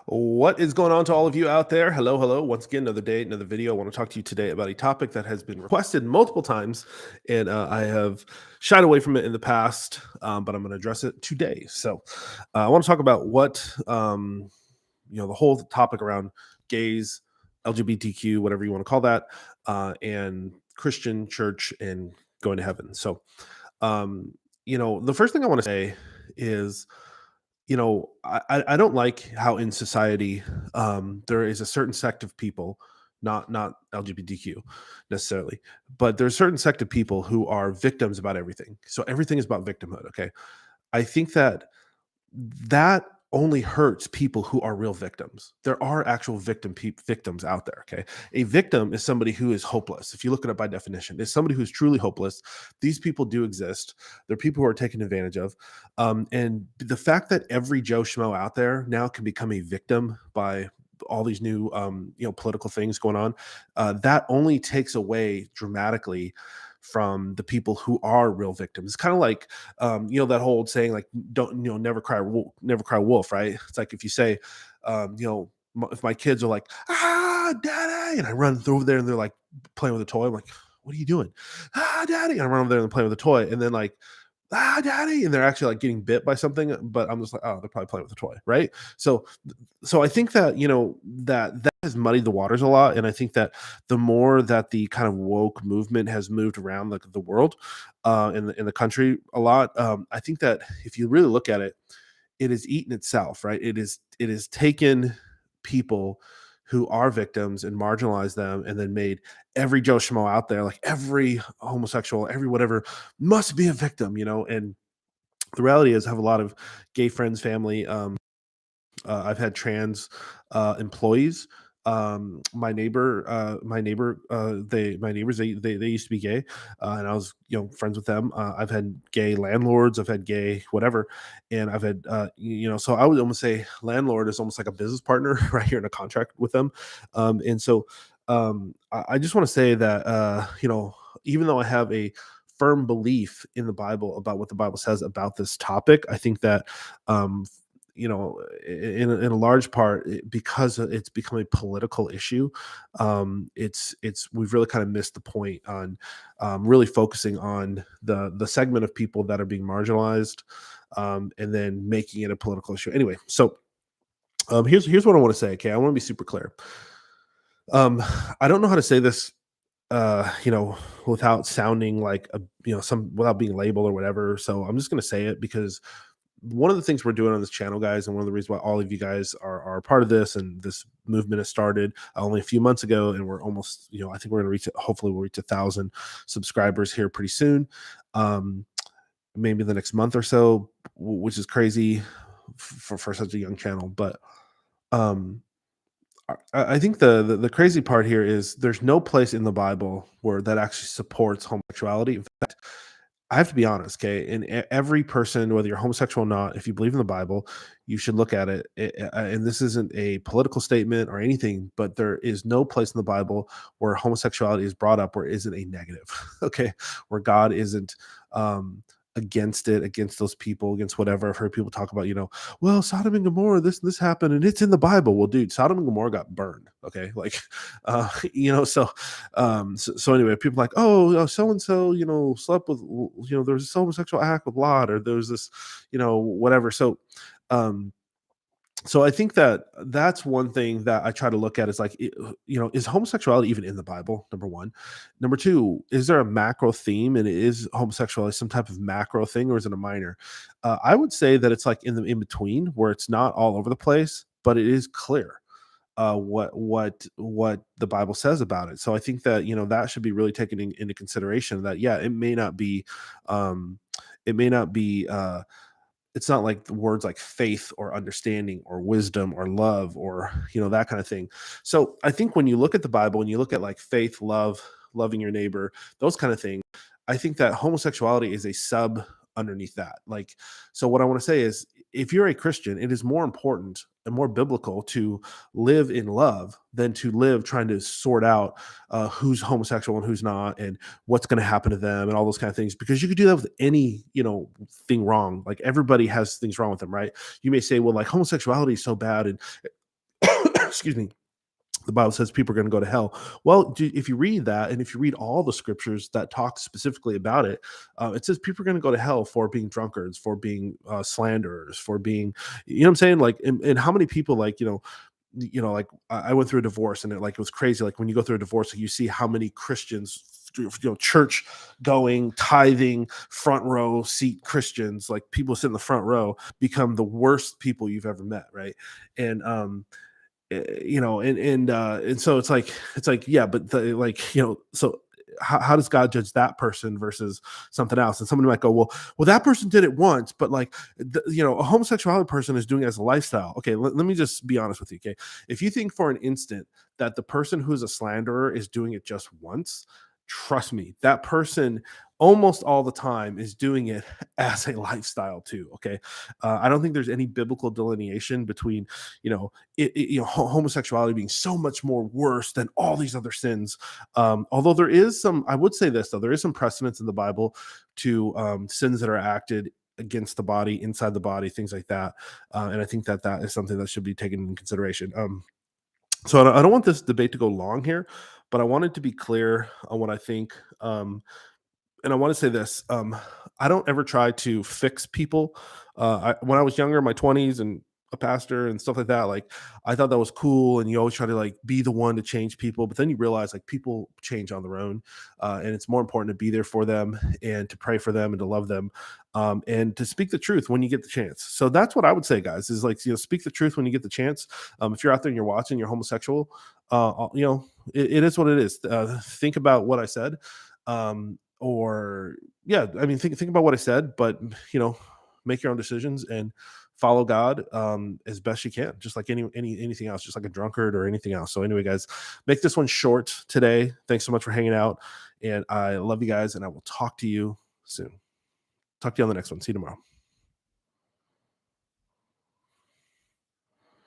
What is going on to all of you out there? Hello, hello. Once again, another day, another video. I want to talk to you today about a topic that has been requested multiple times, and I have shied away from it in the past, but I'm going to address it today. I want to talk about the whole topic around gays, LGBTQ, whatever you want to call that, and Christian church and going to heaven. Um, the first thing I want to say is I don't like how in society there is a certain sect of people, not LGBTQ necessarily, but there's a certain sect of people who are victims about everything. So everything is about victimhood. Okay, I think that only hurts people who are real victims. There are actual victims out there. Okay, a victim is somebody who is hopeless. If you look at it by definition, is somebody who's truly hopeless. These people do exist. They're people who are taken advantage of, and the fact that every Joe Schmo out there now can become a victim by all these new political things going on, that only takes away dramatically from the people who are real victims. It's kind of like that whole old saying, like, don't, never cry wolf, right? It's like if you say, if my kids are like, daddy, and I run through there and they're like playing with a toy, I'm like, what are you doing? Daddy, and I run over there and play with a toy, and then like, daddy, and they're actually like getting bit by something, but I'm just like, oh, they're probably playing with a toy, right? So I think that that has muddied the waters a lot, and I think that the more that the kind of woke movement has moved around the world, in the country a lot, I think that if you really look at it, it has eaten itself, right? It is taken people who are victims and marginalized them, and then made every Joe Schmo out there, like every homosexual, every whatever, must be a victim, and the reality is, I have a lot of gay friends, family. I've had trans employees. My neighbors, they used to be gay, and I was friends with them. I've had gay landlords, I've had gay whatever, and I've had So I would almost say landlord is almost like a business partner right here in a contract with them, and so I just want to say that even though I have a firm belief in the Bible about what the Bible says about this topic, I think that um, in a large part, because it's become a political issue, it's we've really kind of missed the point on really focusing on the segment of people that are being marginalized, and then making it a political issue. Anyway, here's what I want to say. Okay, I want to be super clear. I don't know how to say this, without sounding like without being labeled or whatever. So I'm just going to say it because one of the things we're doing on this channel, guys, and one of the reasons why all of you guys are a part of this, and this movement has started only a few months ago, and we're almost, I think we're going to reach it. Hopefully, we'll reach 1,000 subscribers here pretty soon, um, maybe the next month or so, which is crazy for such a young channel. But um, I think the crazy part here is there's no place in the Bible where that actually supports homosexuality. In fact, I have to be honest, okay? And every person, whether you're homosexual or not, if you believe in the Bible, you should look at it. And this isn't a political statement or anything, but there is no place in the Bible where homosexuality is brought up where it isn't a negative, okay? Where God isn't against it, against those people, against whatever. I've heard people talk about, well, Sodom and Gomorrah, this happened, and it's in the Bible. Well, dude, Sodom and Gomorrah got burned, okay? Like, so anyway, people are like, oh, so and so, slept with, there was this homosexual act with Lot, or there was this, whatever. Um, so I think that that's one thing that I try to look at is like, is homosexuality even in the Bible? Number one. Number two, is there a macro theme, and is homosexuality some type of macro thing, or is it a minor? I would say that it's like in the in between, where it's not all over the place, but it is clear what the Bible says about it. So I think that that should be really taken into consideration. That yeah, um, it may not be. It's not like the words like faith or understanding or wisdom or love or that kind of thing. So I think when you look at the Bible and you look at like faith, love, loving your neighbor, those kind of things, I think that homosexuality is a sub underneath that. Like, so what I want to say is, if you're a Christian, it is more important and more biblical to live in love than to live trying to sort out who's homosexual and who's not, and what's going to happen to them, and all those kind of things, because you could do that with any thing wrong. Like, everybody has things wrong with them, right? You may say, well, like, homosexuality is so bad, and excuse me, the Bible says people are going to go to hell. Well, if you read that, and if you read all the scriptures that talk specifically about it, it says people are going to go to hell for being drunkards, for being slanderers, for being, you know what I'm saying? Like, and how many people, like, like I went through a divorce, and it was crazy. Like when you go through a divorce, like, you see how many Christians, church going, tithing, front row seat Christians, like people sit in the front row, become the worst people you've ever met, right? And and so it's like, yeah, but so how does God judge that person versus something else? And somebody might go, well, that person did it once, but like, a homosexuality person is doing it as a lifestyle. Okay, let me just be honest with you. Okay, if you think for an instant that the person who's a slanderer is doing it just once, trust me, that person almost all the time is doing it as a lifestyle too. Okay, I don't think there's any biblical delineation between, homosexuality being so much more worse than all these other sins. Although there is some, I would say this though, there is some precedence in the Bible to sins that are acted against the body, inside the body, things like that. And I think that that is something that should be taken into consideration. So I don't want this debate to go long here, but I wanted to be clear on what I think. And I want to say this: I don't ever try to fix people. When I was younger, in my 20s, and a pastor and stuff like that, like, I thought that was cool, and you always try to like be the one to change people, but then you realize like people change on their own, and it's more important to be there for them, and to pray for them, and to love them, and to speak the truth when you get the chance. So that's what I would say, guys, is like, speak the truth when you get the chance. If you're out there and you're watching, you're homosexual, it is what it is. Think about what I said. Or yeah, I mean, think about what I said, but make your own decisions and follow God, as best you can, just like anything else, just like a drunkard or anything else. So anyway, guys, make this one short today. Thanks so much for hanging out, and I love you guys, and I will talk to you soon. Talk to you on the next one. See you tomorrow.